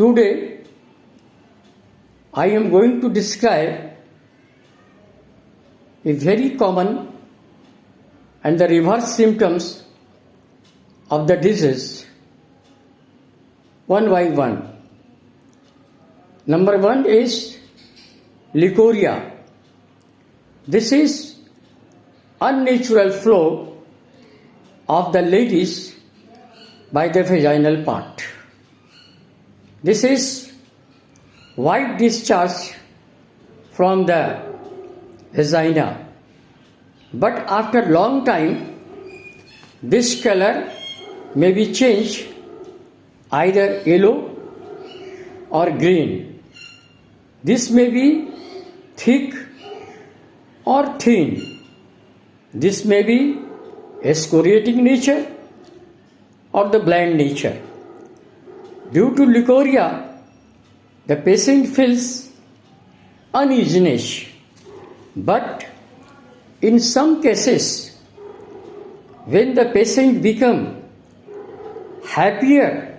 Today, I am going to describe a very common and the reverse symptoms of the disease one by one. Number one is leukorrhea. This is unnatural flow of the ladies by the vaginal part. This is white discharge from the vagina, but after long time this color may be changed either yellow or green. This may be thick or thin. This may be excoriating nature or the bland nature. Due to leukorrhea, the patient feels uneasiness, but in some cases, when the patient becomes happier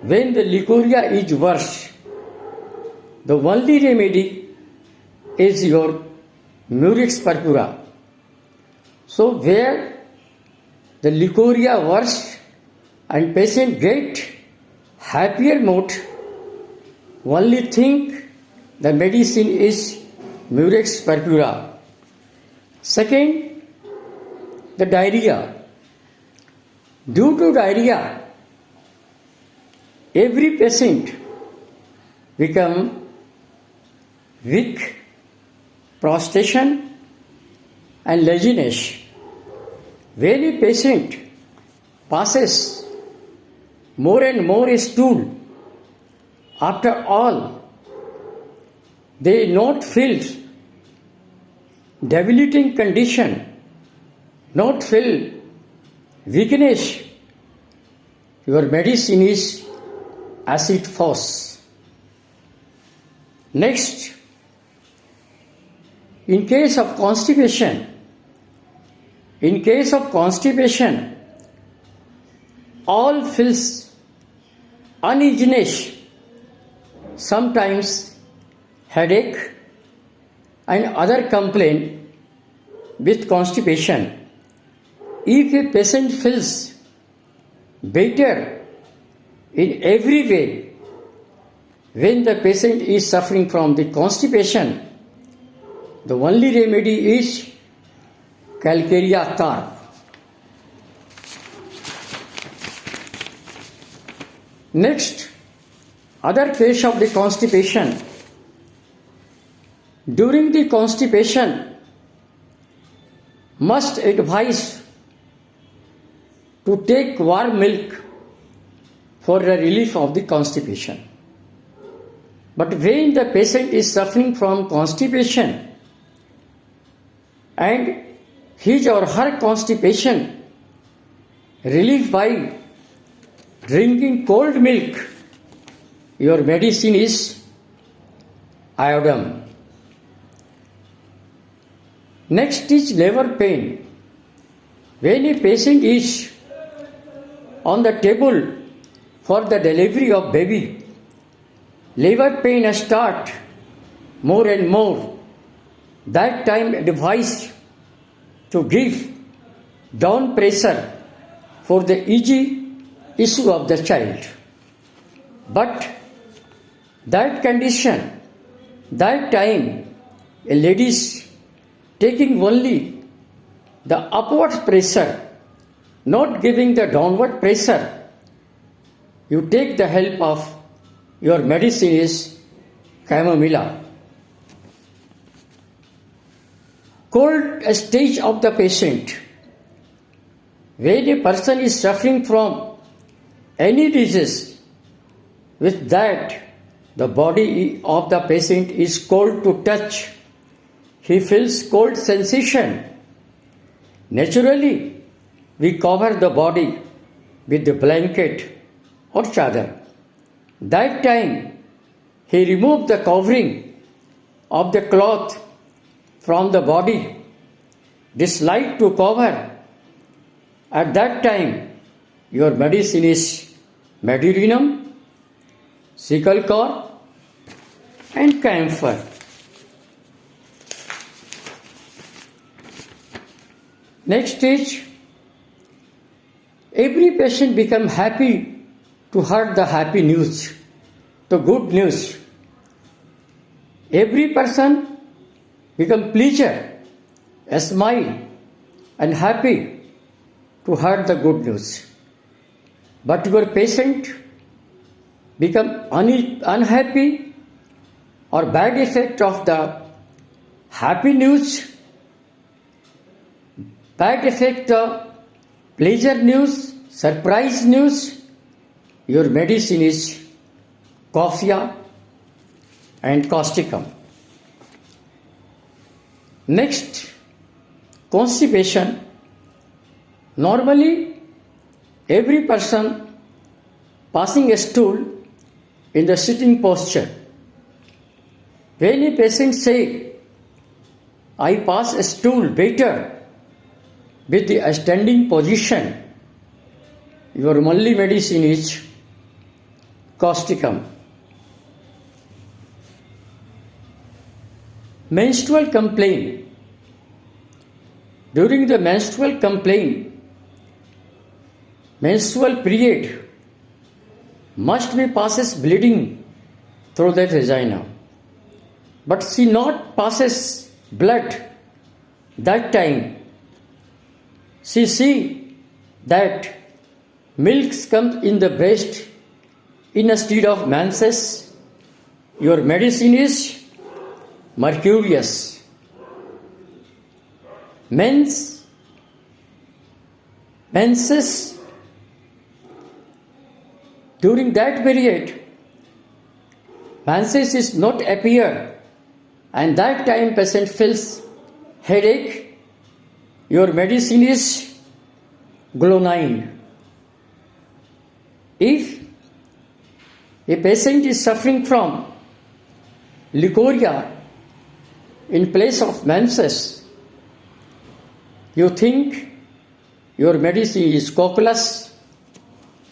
when the leukorrhea is worse, the only remedy is your murex purpura. So where the leukorrhea worse and patient get happier mood, only think the medicine is murex purpura. Second, the diarrhea. Due to diarrhea, every patient become weak, prostration and laziness. When a patient passes more and more stool, after all, they not feel debilitating condition, not feel weakness, your medicine is acid phos. Next, in case of constipation, all feels uneasiness, sometimes headache and other complaint with constipation. If a patient feels better in every way when the patient is suffering from the constipation, the only remedy is Calcarea carp. Next, other case of the constipation. During the constipation, must advise to take warm milk for the relief of the constipation. But when the patient is suffering from constipation and his or her constipation relief by drinking cold milk, your medicine is iodine. Next is labor pain. When a patient is on the table for the delivery of baby, labor pain start more and more. That time advised to give down pressure for the easy issue of the child. But that condition, that time, a lady is taking only the upward pressure, not giving the downward pressure, you take the help of your medicine is chamomilla. Cold stage of the patient. When a person is suffering from any disease, with that the body of the patient is cold to touch, he feels cold sensation. Naturally, we cover the body with the blanket or chadar. That time, he removed the covering of the cloth from the body, dislike to cover. At that time, your medicine is medurinum, sickle core, and camphor. Next stage, every patient become happy to hear the happy news, the good news. Every person become pleasure, a smile, and happy to hear the good news. But your patient become unhappy or bad effect of the happy news, bad effect of pleasure news, surprise news, your medicine is coffea and causticum. Next, constipation. Normally, every person passing a stool in the sitting posture. When a patient say, I pass a stool better with the standing position, your only medicine is causticum. Menstrual complaint. During the menstrual period must be passes bleeding through the vagina. But she not passes blood that time. She see that milk comes in the breast instead of menses. Your medicine is mercurius. Menses, during that period, menses is not appear, and that time patient feels headache. Your medicine is glonine. If a patient is suffering from leukorrhea in place of menses, you think your medicine is cocculus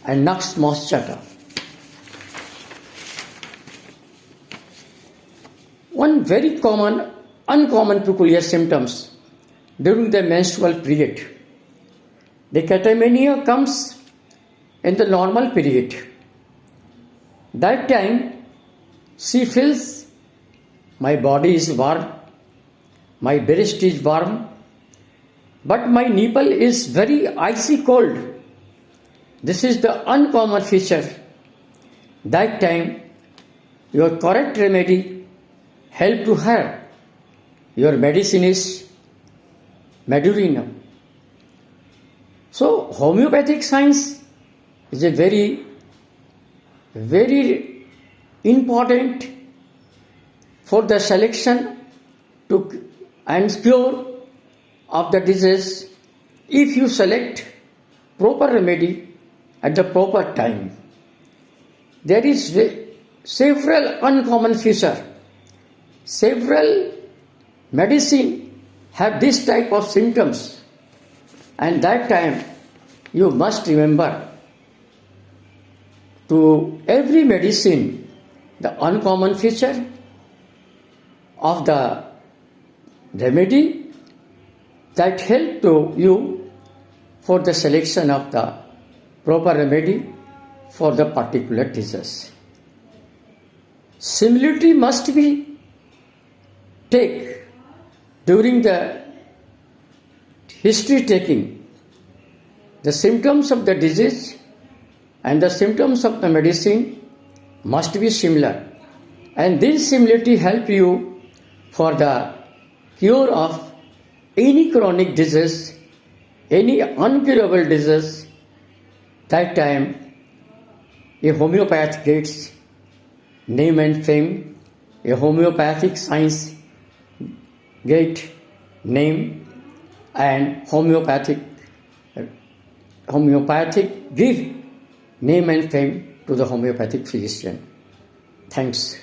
and nux moscata. One very uncommon peculiar symptoms during the menstrual period. The catamenia comes in the normal period. That time she feels my body is warm, my breast is warm, but my nipple is very icy cold. This is the uncommon feature. That time your correct remedy help to her. Your medicine is medurinum. So homeopathic science is a very, very important for the selection and cure of the disease if you select proper remedy at the proper time. There is several uncommon features. Several medicine have this type of symptoms, and that time you must remember to every medicine the uncommon feature of the remedy that help to you for the selection of the proper remedy for the particular disease. Similarity must be taken during the history taking. The symptoms of the disease and the symptoms of the medicine must be similar, and this similarity help you for the cure of any chronic disease, any uncurable disease. That time a homeopath gets name and fame, a homeopathic science get name, and homeopathic give name and fame to the homeopathic physician. Thanks.